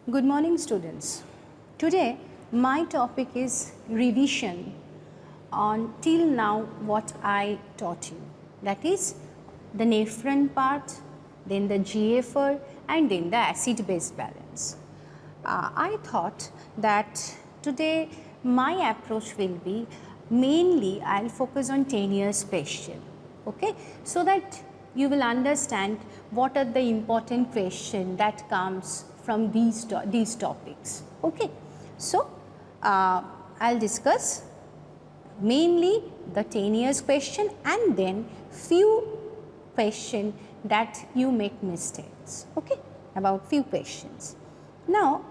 Good morning, students. Today my topic is revision on till now what I taught you, that is the nephron part, then the GFR and then the acid base balance. I thought that today my approach will be mainly I will focus on 10 years question, okay, so that you will understand what are the important questions that comes from these topics, okay. So, I will discuss mainly the 10 years question and then few questions that you make mistakes, okay, about few questions. Now,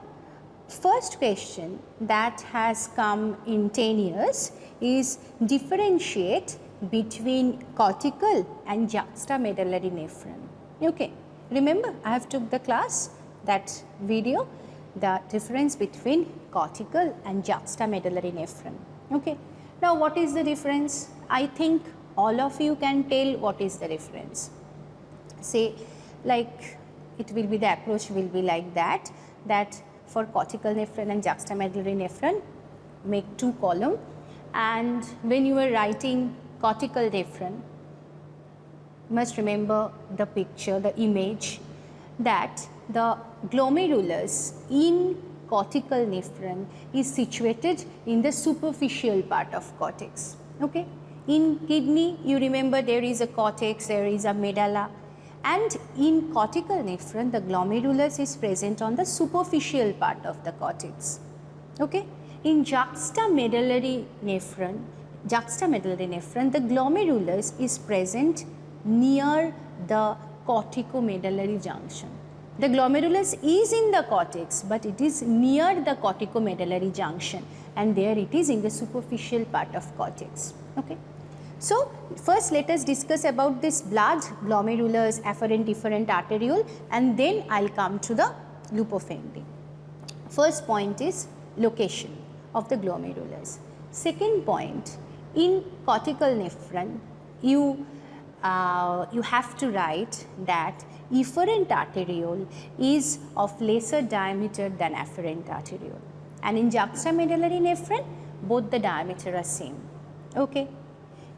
first question that has come in 10 years is differentiate between cortical and juxtamedullary nephron, okay. Remember, I have took the class, that video, the difference between cortical and juxtamedullary nephron, okay. Now, what is the difference? I think all of you can tell what is the difference. Say, like it will be, the approach will be like that, that for cortical nephron and juxtamedullary nephron, make two column, and when you are writing cortical nephron, you must remember the picture, the image, that the glomerulus in cortical nephron is situated in the superficial part of cortex, okay. In kidney, you remember there is a cortex, there is a medulla, and in cortical nephron the glomerulus is present on the superficial part of the cortex, okay. In juxtamedullary nephron, the glomerulus is present near the corticomedullary junction. The glomerulus is in the cortex, but it is near the corticomedullary junction, and there it is in the superficial part of cortex, okay. So, first let us discuss about this blood, glomerulus, afferent efferent arteriole, and then I will come to the loop of Henle. First point is location of the glomerulus. Second point, in cortical nephron, you have to write that efferent arteriole is of lesser diameter than afferent arteriole, and in juxtamedullary nephron both the diameter are same, okay.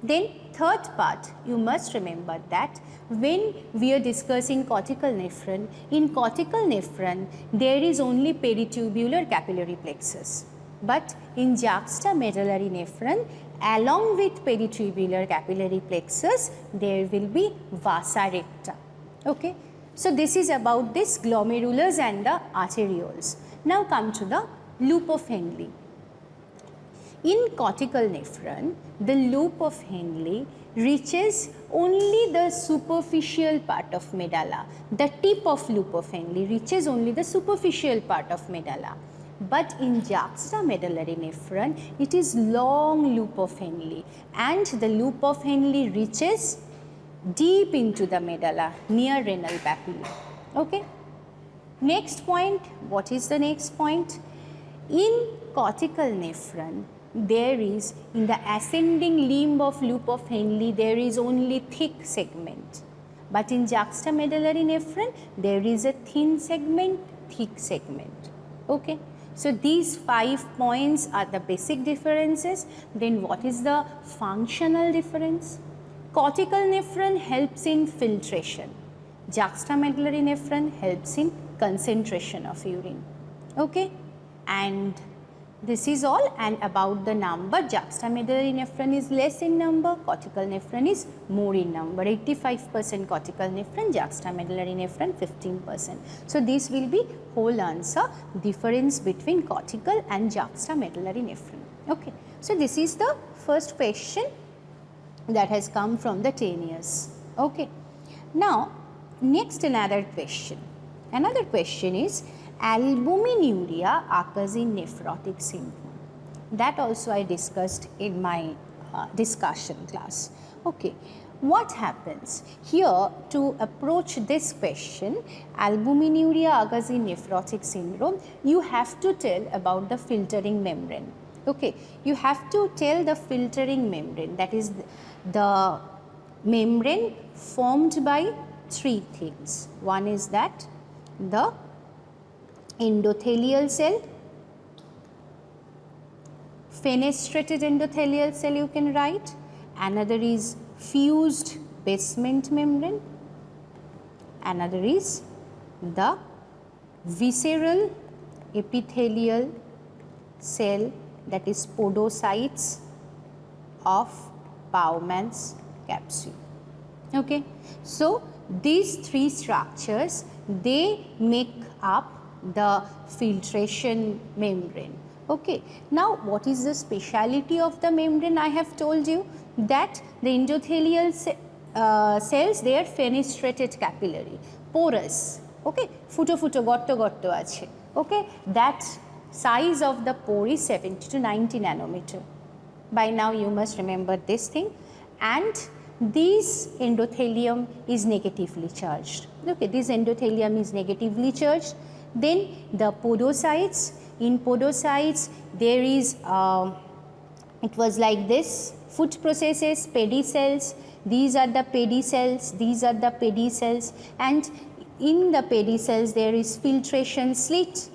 Then third part, you must remember that when we are discussing cortical nephron, in cortical nephron there is only peritubular capillary plexus, but in juxtamedullary nephron along with peritubular capillary plexus there will be vasa recta, okay. So, this is about this glomerulus and the arterioles. Now, come to the loop of Henle. In cortical nephron, the loop of Henle reaches only the superficial part of medulla. The tip of loop of Henle reaches only the superficial part of medulla. But in juxtamedullary nephron, it is long loop of Henle, and the loop of Henle reaches deep into the medulla near renal papilla, okay. Next point, what is the next point? In cortical nephron, there is, in the ascending limb of loop of Henle, there is only thick segment, but in juxtamedullary nephron there is a thin segment, thick segment, okay. So, these 5 points are the basic differences. Then what is the functional difference? Cortical nephron helps in filtration, juxtamedullary nephron helps in concentration of urine, okay. And this is all, and about the number, juxtamedullary nephron is less in number, cortical nephron is more in number, 85% cortical nephron, juxtamedullary nephron 15%. So, this will be whole answer, difference between cortical and juxtamedullary nephron, okay. So, this is the first question that has come from the 10 years, okay. Now, next another question is albuminuria occurs in nephrotic syndrome. That also I discussed in my discussion class, okay. What happens here to approach this question, albuminuria occurs in nephrotic syndrome, you have to tell about the filtering membrane, okay. You have to tell the filtering membrane, that is the membrane formed by three things. One is that the endothelial cell, fenestrated endothelial cell you can write, another is fused basement membrane, another is the visceral epithelial cell, that is podocytes of Bowman's capsule. Okay. So, these three structures, they make up the filtration membrane. Okay. Now, what is the speciality of the membrane? I have told you that the endothelial cells, they are fenestrated capillary, porous. Okay. Futo gotto ache. Okay. That size of the pore is 70 to 90 nanometer. By now you must remember this thing, and this endothelium is negatively charged. Okay, this endothelium is negatively charged. Then the podocytes, in podocytes there is, it was like this, foot processes, pedicels, these are the pedicels, these are the pedicels, and in the pedicels there is filtration slit,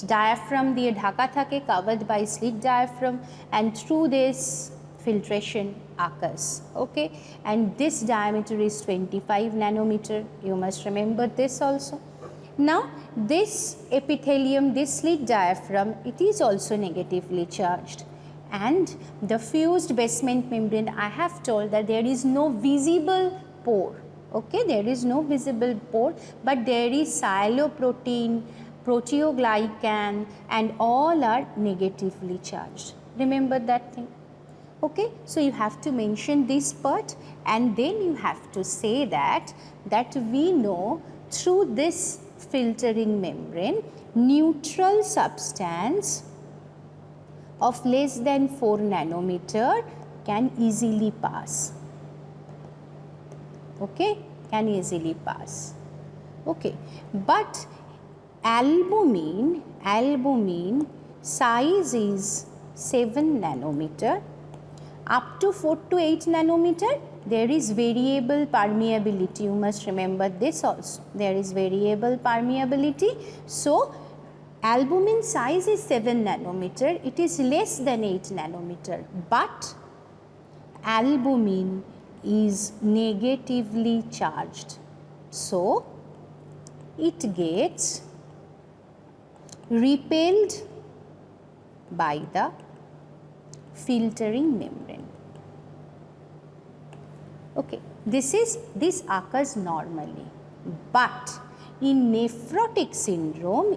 diaphragm diye dhaka thake, covered by slit diaphragm, and through this filtration occurs. Okay, and this diameter is 25 nanometer, you must remember this also. Now this epithelium, this slit diaphragm, it is also negatively charged, and the fused basement membrane, I have told that there is no visible pore. Okay, there is no visible pore, but there is sialoprotein, proteoglycan, and all are negatively charged. Remember that thing. Okay, so you have to mention this part, and then you have to say that we know through this filtering membrane, neutral substance of less than 4 nanometer can easily pass. Okay, can easily pass. Okay, but albumin size is 7 nanometer. Up to 4 to 8 nanometer, there is variable permeability. You must remember this also. There is variable permeability. So, albumin size is 7 nanometer. It is less than 8 nanometer. But albumin is negatively charged. So, it gets repelled by the filtering membrane. Okay, this occurs normally, but in nephrotic syndrome,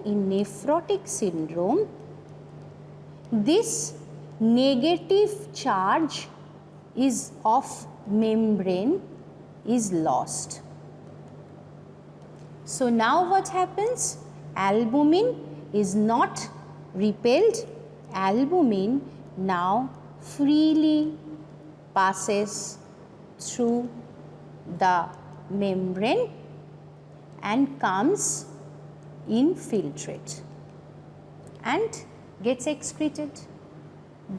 this negative charge is of membrane is lost. So now what happens? Albumin is not repelled, albumin now freely passes through the membrane and comes in filtrate and gets excreted.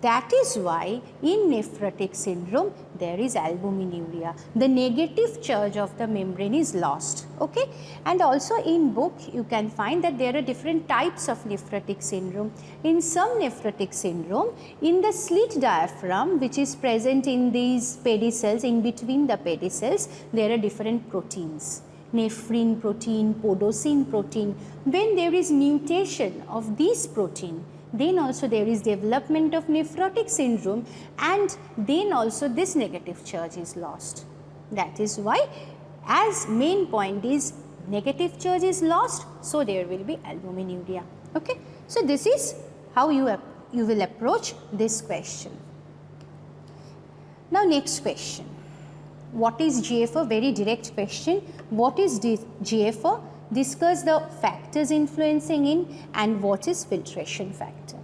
That is why in nephrotic syndrome there is albuminuria. The negative charge of the membrane is lost. Okay? And also in book you can find that there are different types of nephrotic syndrome. In some nephrotic syndrome, in the slit diaphragm which is present in these pedicels, in between the pedicels, there are different proteins. Nephrin protein, podocin protein. When there is mutation of this protein, then also there is development of nephrotic syndrome, and then also this negative charge is lost. That is why, as main point is negative charge is lost, so there will be albuminuria. Okay? So this is how you will approach this question. Now next question. What is GFR? Very direct question. What is GFR? Discuss the factors influencing in, and what is filtration factor.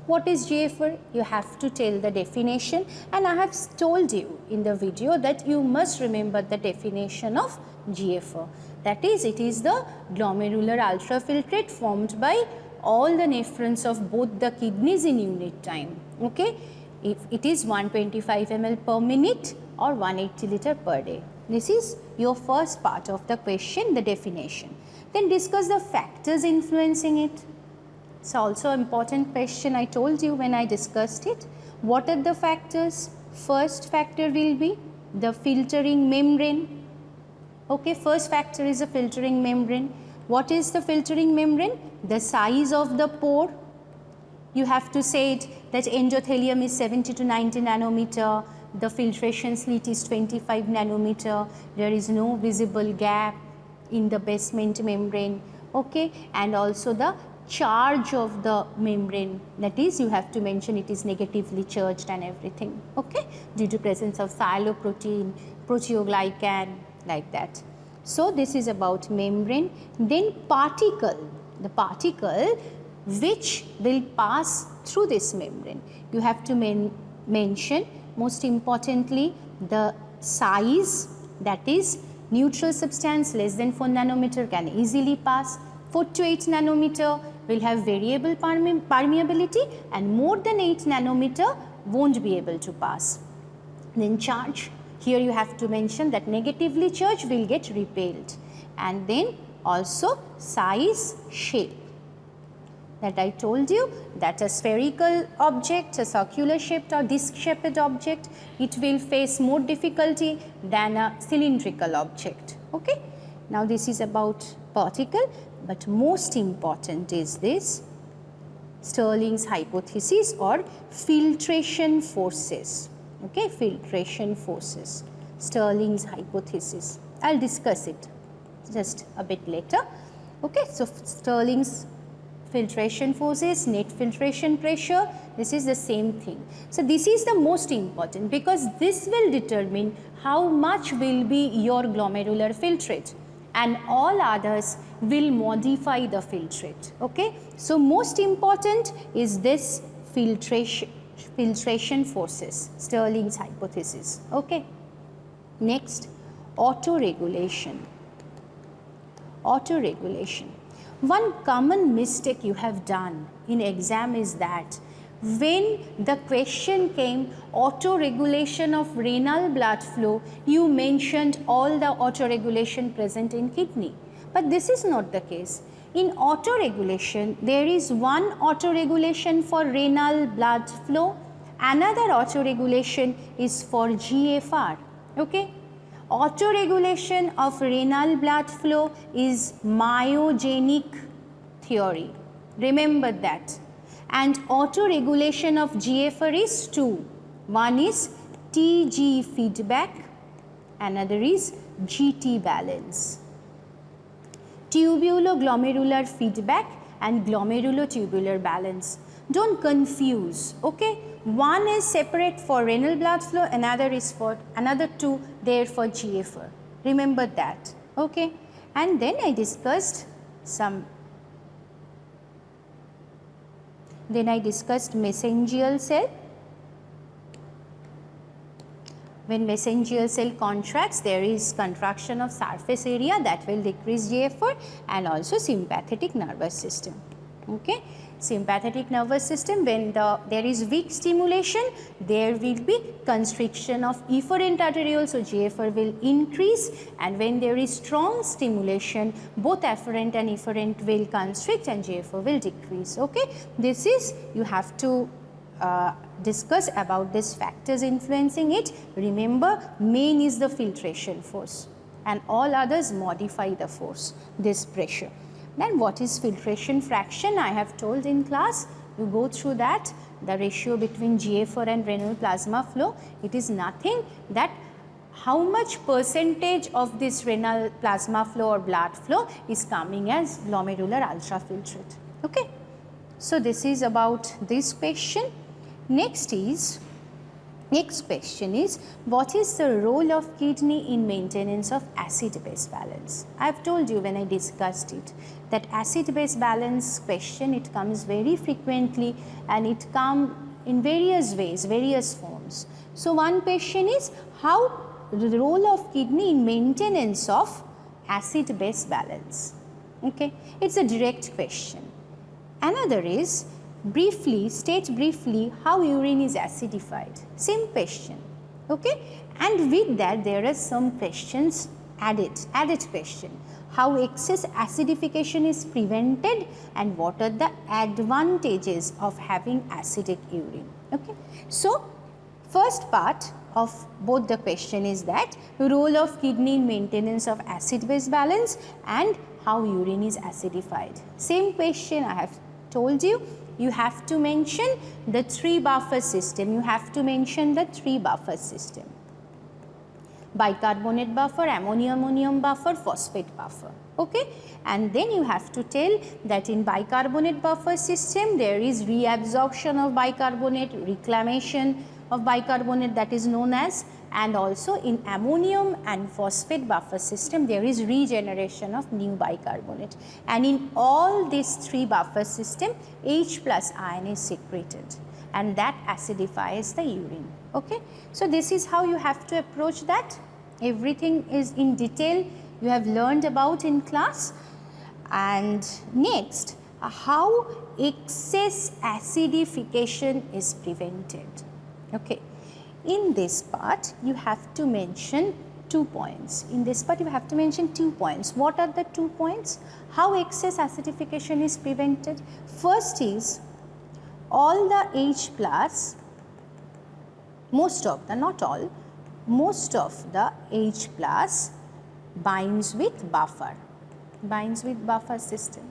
What is GFR? You have to tell the definition, and I have told you in the video that you must remember the definition of GFR. That is, it is the glomerular ultrafiltrate formed by all the nephrons of both the kidneys in unit time. Okay? If it is 125 ml per minute or 180 liter per day. This is your first part of the question, the definition. Then discuss the factors influencing it. It's also an important question. I told you when I discussed it. What are the factors? First factor will be the filtering membrane. Okay, first factor is the filtering membrane. What is the filtering membrane? The size of the pore. You have to say it that endothelium is 70 to 90 nanometer, the filtration slit is 25 nanometer, there is no visible gap in the basement membrane, okay, and also the charge of the membrane, that is you have to mention it is negatively charged and everything, okay, due to presence of sialoprotein, proteoglycan, like that. So this is about membrane. Then particle, the particle which will pass through this membrane. You have to mention most importantly the size, that is neutral substance less than 4 nanometer can easily pass, 4 to 8 nanometer will have variable permeability and more than 8 nanometer won't be able to pass. Then charge, here you have to mention that negatively charged will get repelled, and then also size, shape, that I told you that a spherical object, a circular shaped or disc shaped object, it will face more difficulty than a cylindrical object. Okay. Now this is about particle, but most important is this Stirling's hypothesis or filtration forces. Okay, filtration forces, Stirling's hypothesis. I will discuss it just a bit later. Okay, so Stirling's filtration forces, net filtration pressure, this is the same thing. So this is the most important because this will determine how much will be your glomerular filtrate and all others will modify the filtrate. Okay, so most important is this filtration forces, Stirling's hypothesis. Okay, next autoregulation. Autoregulation. One common mistake you have done in exam is that when the question came autoregulation of renal blood flow, you mentioned all the autoregulation present in kidney. But this is not the case. In autoregulation, there is one autoregulation for renal blood flow, another autoregulation is for GFR. Okay? Autoregulation of renal blood flow is myogenic theory. Remember that. And autoregulation of GFR is two. One is TG feedback, another is GT balance. Tubulo-glomerular feedback and glomerulotubular balance. Don't confuse, okay? One is separate for renal blood flow, another is for another two there for GFR. Remember that, okay? And then I discussed mesangial cell. When mesangial cell contracts, there is contraction of surface area that will decrease GFR, and also sympathetic nervous system. Okay, sympathetic nervous system, when there is weak stimulation, there will be constriction of efferent arteriole, so GFR will increase, and when there is strong stimulation, both afferent and efferent will constrict and GFR will decrease. Okay, this is, you have to discuss about these factors influencing it. Remember, main is the filtration force and all others modify the force, this pressure. Then what is filtration fraction? I have told in class, you go through that, the ratio between GFR and renal plasma flow. It is nothing that how much percentage of this renal plasma flow or blood flow is coming as glomerular ultrafiltrate. Okay. So this is about this question. Next question is, what is the role of kidney in maintenance of acid-base balance? I have told you when I discussed it that acid-base balance question, it comes very frequently and it comes in various ways, various forms. So one question is, how the role of kidney in maintenance of acid-base balance? Okay, it's a direct question. Another is, state briefly how urine is acidified. Same question. Okay, and with that there are some questions added question. How excess acidification is prevented and what are the advantages of having acidic urine. Okay. So, first part of both the question is that role of kidney in maintenance of acid base balance and how urine is acidified. Same question I have told you. You have to mention the 3 buffer system. You have to mention the 3 buffer system. Bicarbonate buffer, ammonium buffer, phosphate buffer. Okay, and then you have to tell that in bicarbonate buffer system there is reabsorption of bicarbonate, reclamation of bicarbonate, that is known as, and also in ammonium and phosphate buffer system there is regeneration of new bicarbonate, and in all these 3 buffer system H plus ion is secreted and that acidifies the urine. Okay. So, this is how you have to approach that. Everything is in detail you have learned about in class. And next, how excess acidification is prevented. Okay. In this part you have to mention 2 points. In this part you have to mention 2 points. What are the 2 points? How excess acidification is prevented? First is all the H plus, most of the, not all, most of the H plus binds with buffer, system.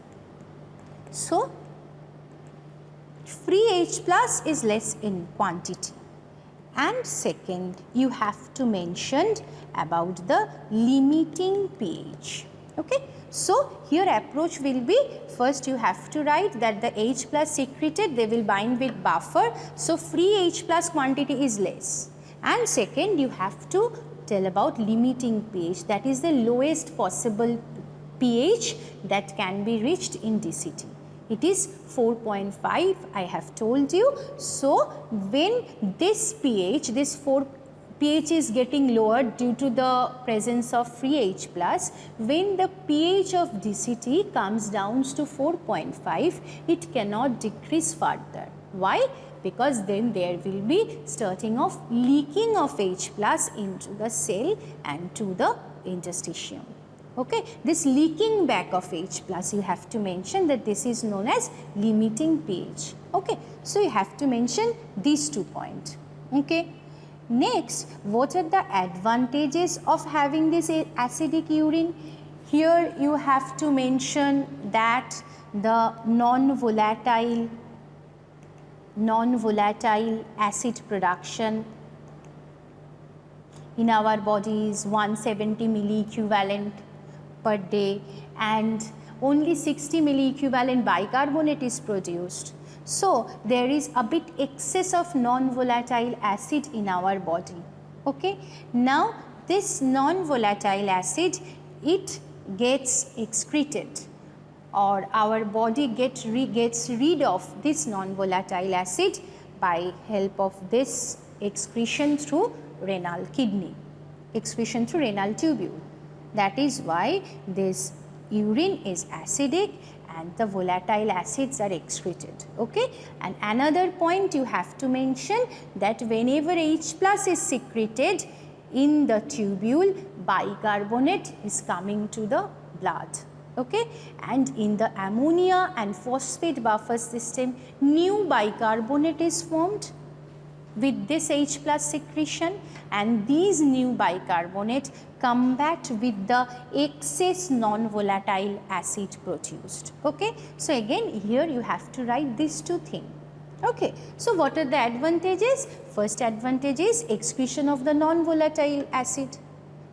So, free H plus is less in quantity. And second, you have to mention about the limiting pH. Okay. So, here approach will be, first you have to write that the H plus secreted, they will bind with buffer. So, free H plus quantity is less. And second, you have to tell about limiting pH, that is the lowest possible pH that can be reached in DCT. It is 4.5, I have told you. So, when this pH, this 4 pH is getting lower due to the presence of free H plus, when the pH of DCT comes down to 4.5, it cannot decrease further. Why? Because then there will be starting of leaking of H plus into the cell and to the interstitium. Okay. This leaking back of H plus, you have to mention that this is known as limiting pH. Okay. So, you have to mention these 2 points. Okay. Next, what are the advantages of having this acidic urine? Here you have to mention that the non-volatile acid production in our body is 170 milliequivalent per day and only 60 milliequivalent bicarbonate is produced. So, there is a bit excess of non-volatile acid in our body. Okay. Now, this non-volatile acid, it gets excreted, or our body gets rid of this non-volatile acid by help of this excretion through renal kidney, excretion through renal tubule. That is why this urine is acidic and the volatile acids are excreted. Okay. And another point you have to mention that whenever H plus is secreted in the tubule, bicarbonate is coming to the blood. Okay. And in the ammonia and phosphate buffer system, new bicarbonate is formed with this H plus secretion, and these new bicarbonate combat with the excess non-volatile acid produced. Okay. So, again here you have to write these 2 things. Okay. So, what are the advantages? First advantage is excretion of the non-volatile acid.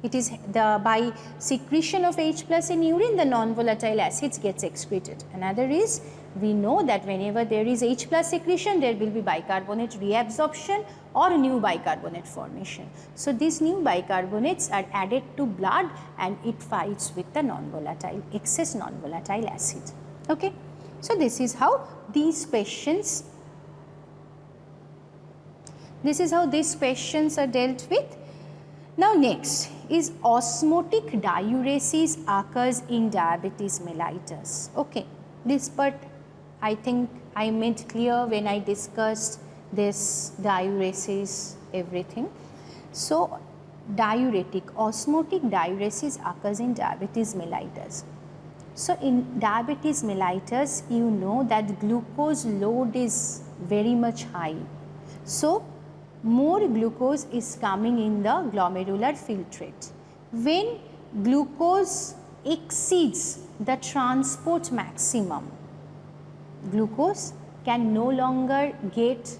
It is by secretion of H plus in urine, the non-volatile acids gets excreted. Another is, we know that whenever there is H plus secretion, there will be bicarbonate reabsorption or new bicarbonate formation. So, these new bicarbonates are added to blood and it fights with the non-volatile, excess non-volatile acid. Okay. So, this is how these questions are dealt with. Now, next is osmotic diuresis occurs in diabetes mellitus. Okay. This part I think I made clear when I discussed this diuresis everything. So diuretic, osmotic diuresis occurs in diabetes mellitus. So in diabetes mellitus, you know that glucose load is very much high. So more glucose is coming in the glomerular filtrate. When glucose exceeds the transport maximum, glucose can no longer get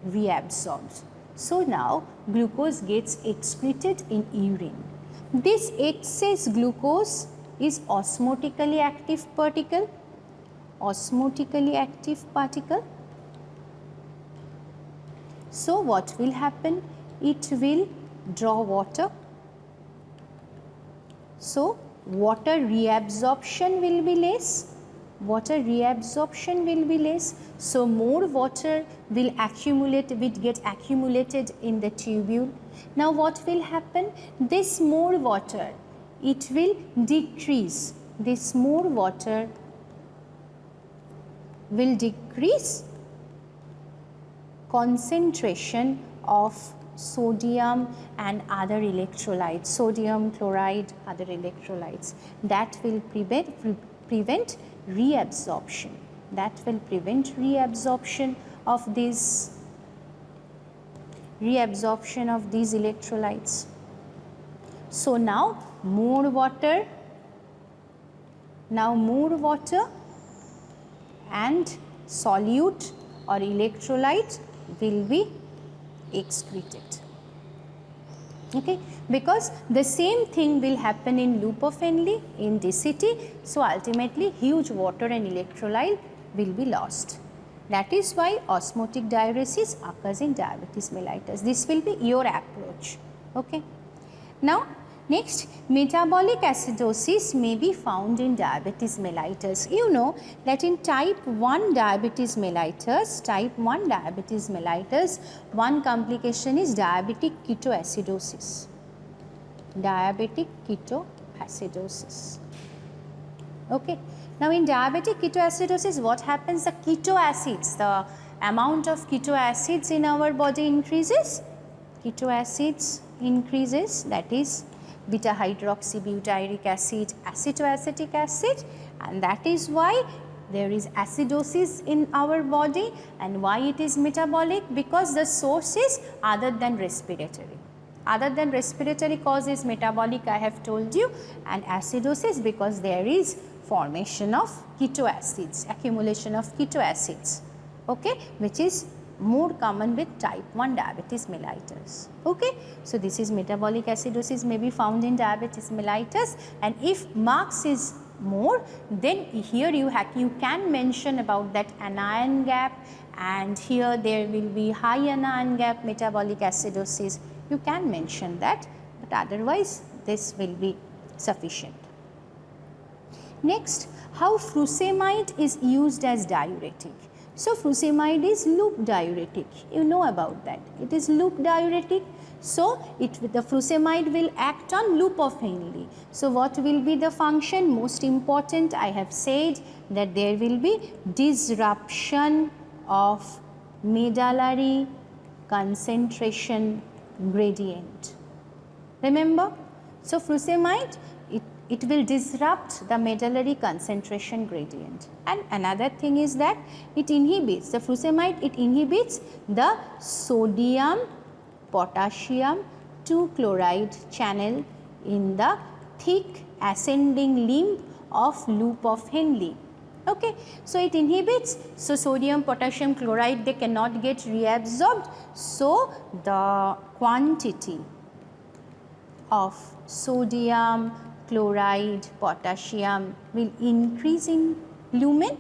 reabsorbed. So now glucose gets excreted in urine. This excess glucose is osmotically active particle. Osmotically active particle. So what will happen? It will draw water. So water reabsorption will be less. Water reabsorption will be less. So more water will accumulate, will get accumulated in the tubule. Now what will happen? This more water, it will decrease. This more water will decrease concentration of sodium and other electrolytes, sodium, chloride, other electrolytes. That will prevent reabsorption. That will prevent reabsorption of these electrolytes. So now more water and solute or electrolyte will be excreted. Okay, because the same thing will happen in loop of Henle in DCT. So ultimately huge water and electrolyte will be lost. That is why osmotic diuresis occurs in diabetes mellitus. This will be your approach. Okay. Now next, metabolic acidosis may be found in diabetes mellitus. You know that in type 1 diabetes mellitus, one complication is diabetic ketoacidosis. Diabetic ketoacidosis. Okay. Now in diabetic ketoacidosis, what happens? The ketoacids, the amount of ketoacids in our body increases. Ketoacids increases, that is beta hydroxybutyric acid, acetoacetic acid, and that is why there is acidosis in our body. And why it is metabolic? Because the source is other than respiratory. Other than respiratory cause is metabolic, I have told you, and acidosis because there is formation of ketoacids, accumulation of ketoacids, okay, which is more common with type 1 diabetes mellitus. Okay. So this is metabolic acidosis may be found in diabetes mellitus, and if marks is more, then here you can mention about that anion gap, and here there will be high anion gap metabolic acidosis. You can mention that, but otherwise this will be sufficient. Next, how furosemide is used as diuretic. So furosemide is loop diuretic, you know about that. It is loop diuretic. So the furosemide will act on loop of Henle. So what will be the function? Most important, I have said that there will be disruption of medullary concentration gradient. Remember? So furosemide, it will disrupt the medullary concentration gradient. And another thing is that it inhibits, the furosemide, it inhibits the sodium potassium 2 chloride channel in the thick ascending limb of loop of Henle. Okay. So it inhibits, so sodium potassium chloride, they cannot get reabsorbed. So the quantity of sodium, chloride, potassium will increase in lumen.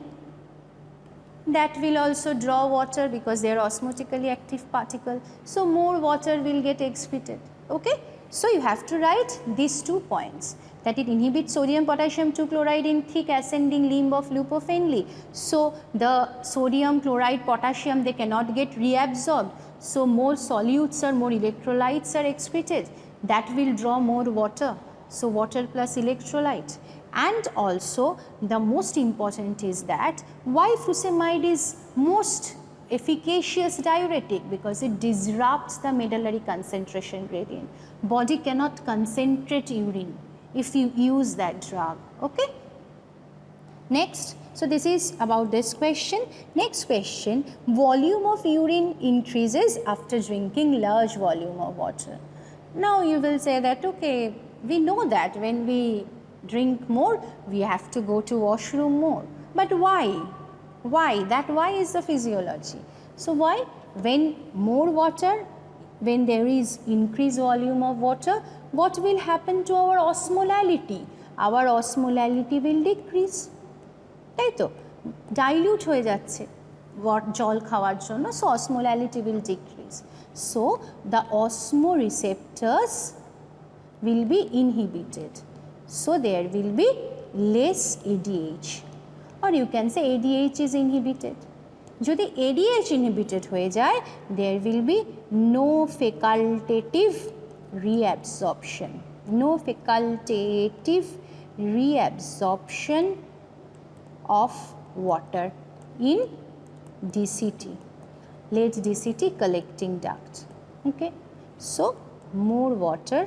That will also draw water because they are osmotically active particle. So more water will get excreted. Okay. So you have to write these 2 points, that it inhibits sodium potassium 2 chloride in thick ascending limb of loop of Henle. So the sodium, chloride, potassium, they cannot get reabsorbed. So more solutes or more electrolytes are excreted. That will draw more water. So water plus electrolyte. And also the most important is that why furosemide is most efficacious diuretic because it disrupts the medullary concentration gradient. Body cannot concentrate urine if you use that drug. Okay. Next, so this is about this question. Next question, volume of urine increases after drinking large volume of water. Now you will say that, okay, we know that when we drink more, we have to go to washroom more. But why? Why? That why is the physiology. So why? When more water, when there is increased volume of water, what will happen to our osmolality? Our osmolality will decrease. তাই তো dilute হয়ে যাচ্ছে জল খাওয়ার জন্য, so osmolality will decrease. So the osmoreceptors will be inhibited. So there will be less ADH, or you can say ADH is inhibited. যদি ADH inhibited হয়ে যায়, there will be no facultative reabsorption. No facultative reabsorption of water in DCT, late DCT collecting duct. Okay, so more water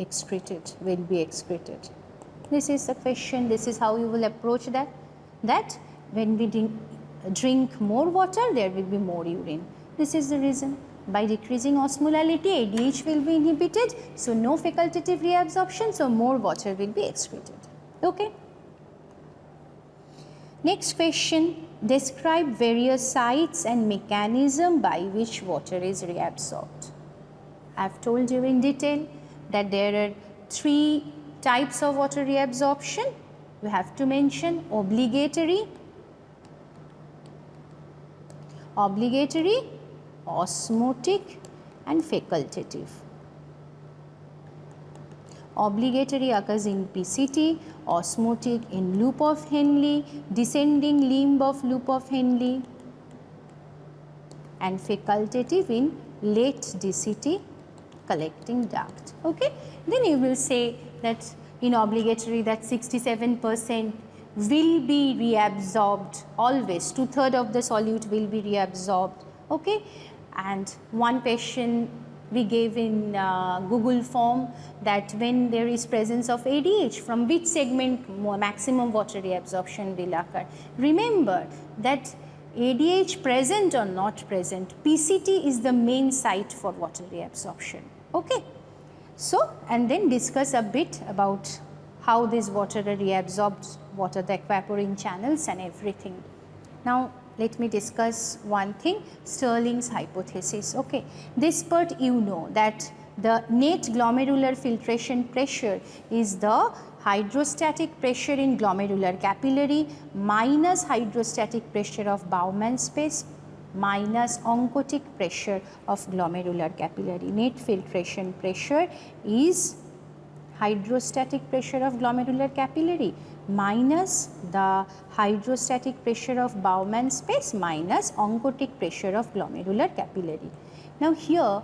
excreted will be excreted. This is the question. This is how you will approach that. That when we drink more water, there will be more urine. This is the reason. By decreasing osmolality, ADH will be inhibited, so no facultative reabsorption, so more water will be excreted. Okay. Next question, describe various sites and mechanism by which water is reabsorbed. I have told you in detail that there are 3 types of water reabsorption. We have to mention obligatory, osmotic and facultative. Obligatory occurs in PCT, osmotic in loop of Henle, descending limb of loop of Henle, and facultative in late DCT collecting duct. Okay. Then you will say that in obligatory that 67% will be reabsorbed always, 2/3 of the solute will be reabsorbed. Okay. And one question we gave in Google form that when there is presence of ADH, from which segment maximum water reabsorption will occur. Remember that ADH present or not present, PCT is the main site for water reabsorption. Okay. So, and then discuss a bit about how this water are reabsorbed, what are the aquaporin channels and everything. Now, let me discuss one thing, Stirling's hypothesis. Okay. This part you know that the net glomerular filtration pressure is the hydrostatic pressure in glomerular capillary minus hydrostatic pressure of Bowman space minus oncotic pressure of glomerular capillary. Net filtration pressure is hydrostatic pressure of glomerular capillary minus the hydrostatic pressure of Bowman space minus oncotic pressure of glomerular capillary. Now here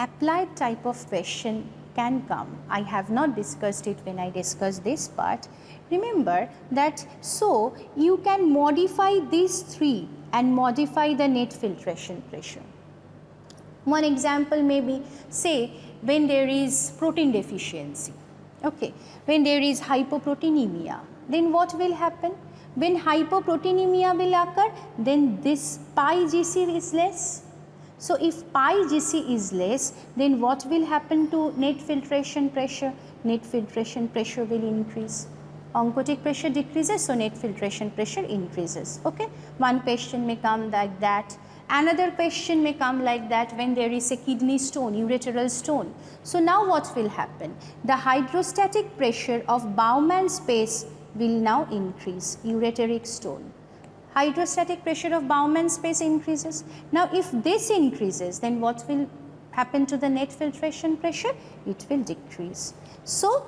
applied type of question can come. I have not discussed it when I discussed this part. Remember that so you can modify these 3 and modify the net filtration pressure. One example may be, say when there is protein deficiency. Okay. When there is hypoproteinemia, then what will happen? When hypoproteinemia will occur, then this pi GC is less. So if pi GC is less, then what will happen to net filtration pressure? Net filtration pressure will increase. Oncotic pressure decreases, so net filtration pressure increases. Okay. One question may come like that. Another question may come like that when there is a kidney stone, ureteral stone. So now what will happen? The hydrostatic pressure of Bowman space will now increase, ureteric stone. Hydrostatic pressure of Bowman space increases. Now if this increases, then what will happen to the net filtration pressure? It will decrease. So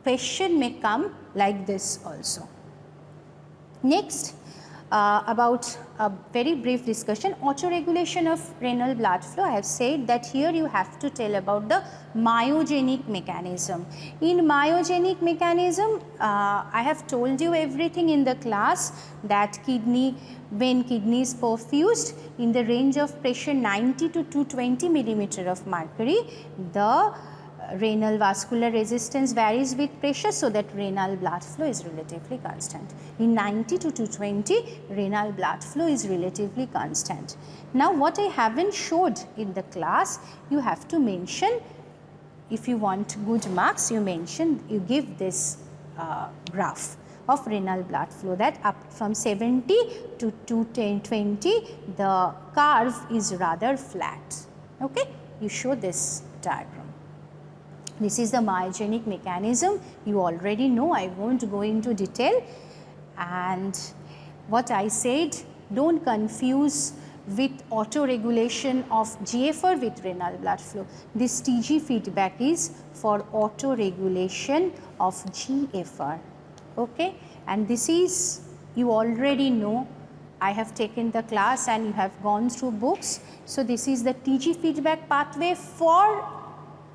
question may come like this also. Next, about a very brief discussion. Autoregulation of renal blood flow, I have said that here you have to tell about the myogenic mechanism. In myogenic mechanism, I have told you everything in the class, that when kidney is perfused in the range of pressure 90 to 220 millimeter of mercury, the renal vascular resistance varies with pressure, so that renal blood flow is relatively constant. In 90 to 220, renal blood flow is relatively constant. Now, what I haven't showed in the class, you have to mention, if you want good marks, you give this graph of renal blood flow, that up from 70 to 220, the curve is rather flat. Okay, you show this diagram. This is the myogenic mechanism. You already know, I won't go into detail. And what I said, don't confuse with autoregulation of GFR with renal blood flow. This TG feedback is for autoregulation of GFR. Okay, and this is, you already know, I have taken the class and you have gone through books. So this is the TG feedback pathway for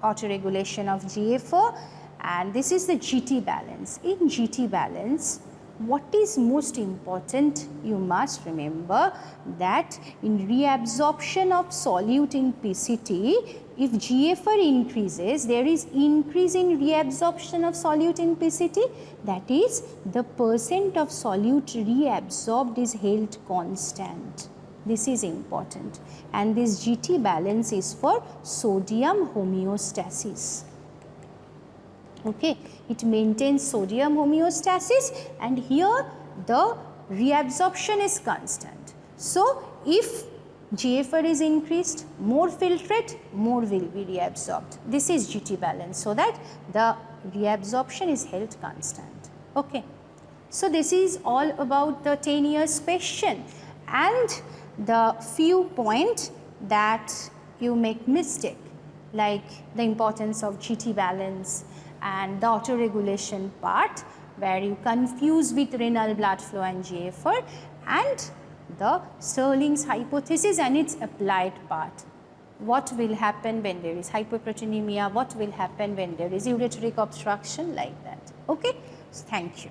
autoregulation of GFR, and this is the GT balance. In GT balance, what is most important, you must remember that in reabsorption of solute in PCT, if GFR increases, there is increase in reabsorption of solute in PCT, that is, the percent of solute reabsorbed is held constant. This is important, and this GT balance is for sodium homeostasis. Okay, it maintains sodium homeostasis, and here the reabsorption is constant. So, if GFR is increased, more filtrate, more will be reabsorbed. This is GT balance, so that the reabsorption is held constant. Okay, so this is all about the 10 years question, and the few points that you make mistake, like the importance of GT balance and the autoregulation part, where you confuse with renal blood flow and GFR, and the Stirling's hypothesis and its applied part. What will happen when there is hypoproteinemia, what will happen when there is ureteric obstruction, like that. Okay? So, thank you.